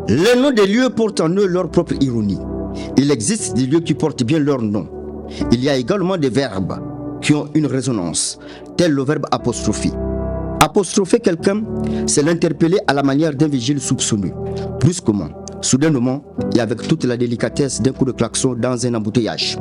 Les noms des lieux portent en eux leur propre ironie. Il existe des lieux qui portent bien leur nom. Il y a également des verbes qui ont une résonance, tel le verbe apostropher. Apostropher quelqu'un, c'est l'interpeller à la manière d'un vigile soupçonneux, brusquement, soudainement et avec toute la délicatesse d'un coup de klaxon dans un embouteillage.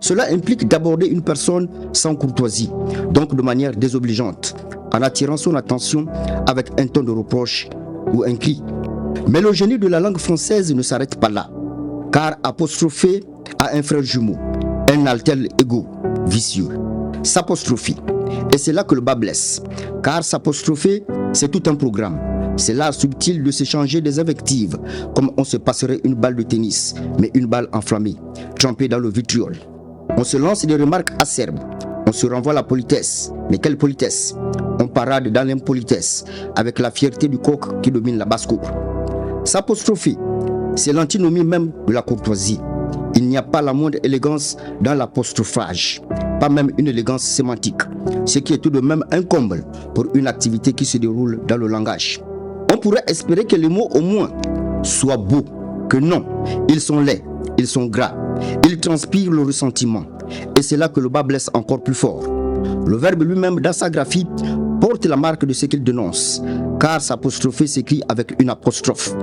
Cela implique d'aborder une personne sans courtoisie, donc de manière désobligeante, en attirant son attention avec un ton de reproche ou un cri. Mais le génie de la langue française ne s'arrête pas là, car apostropher a un frère jumeau, un alter ego vicieux, s'apostrophie. Et c'est là que le bas blesse, car s'apostropher, c'est tout un programme. C'est l'art subtil de s'échanger des invectives, comme on se passerait une balle de tennis, mais une balle enflammée, trempée dans le vitriol. On se lance des remarques acerbes, on se renvoie la politesse, mais quelle politesse? On parade dans l'impolitesse, avec la fierté du coq qui domine la basse-cour. S'apostropher, c'est l'antinomie même de la courtoisie. Il n'y a pas la moindre élégance dans l'apostrophage, pas même une élégance sémantique, ce qui est tout de même un comble pour une activité qui se déroule dans le langage. On pourrait espérer que les mots au moins soient beaux, que non, ils sont laids, ils sont gras, ils transpirent le ressentiment, et c'est là que le bas blesse encore plus fort. Le verbe lui-même dans sa graphie porte la marque de ce qu'il dénonce, car s'apostropher s'écrit avec une apostrophe.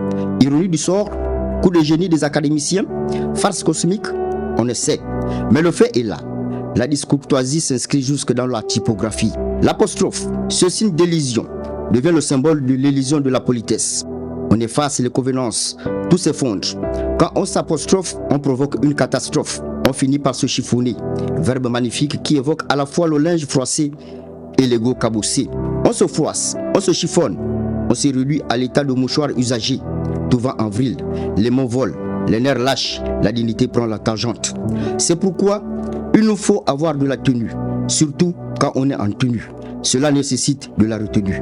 Ironie du sort, coup de génie des académiciens, farce cosmique, on ne sait, mais le fait est là. La discourtoisie s'inscrit jusque dans la typographie. L'apostrophe, ce signe d'élision, devient le symbole de l'élision de la politesse. On efface les convenances, tout s'effondre. Quand on s'apostrophe, on provoque une catastrophe. On finit par se chiffonner, verbe magnifique qui évoque à la fois le linge froissé et l'ego cabossé. On se froisse, on se chiffonne, on se réduit à l'état de mouchoir usagé. Tout va en vrille, les mots volent, les nerfs lâchent, la dignité prend la tangente. C'est pourquoi il nous faut avoir de la tenue, surtout quand on est en tenue. Cela nécessite de la retenue.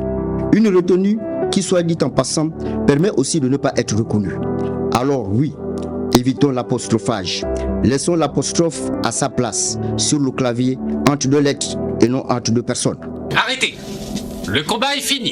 Une retenue qui, soit dite en passant, permet aussi de ne pas être reconnue. Alors oui, évitons l'apostrophage. Laissons l'apostrophe à sa place, sur le clavier, entre deux lettres et non entre deux personnes. Arrêtez! Le combat est fini!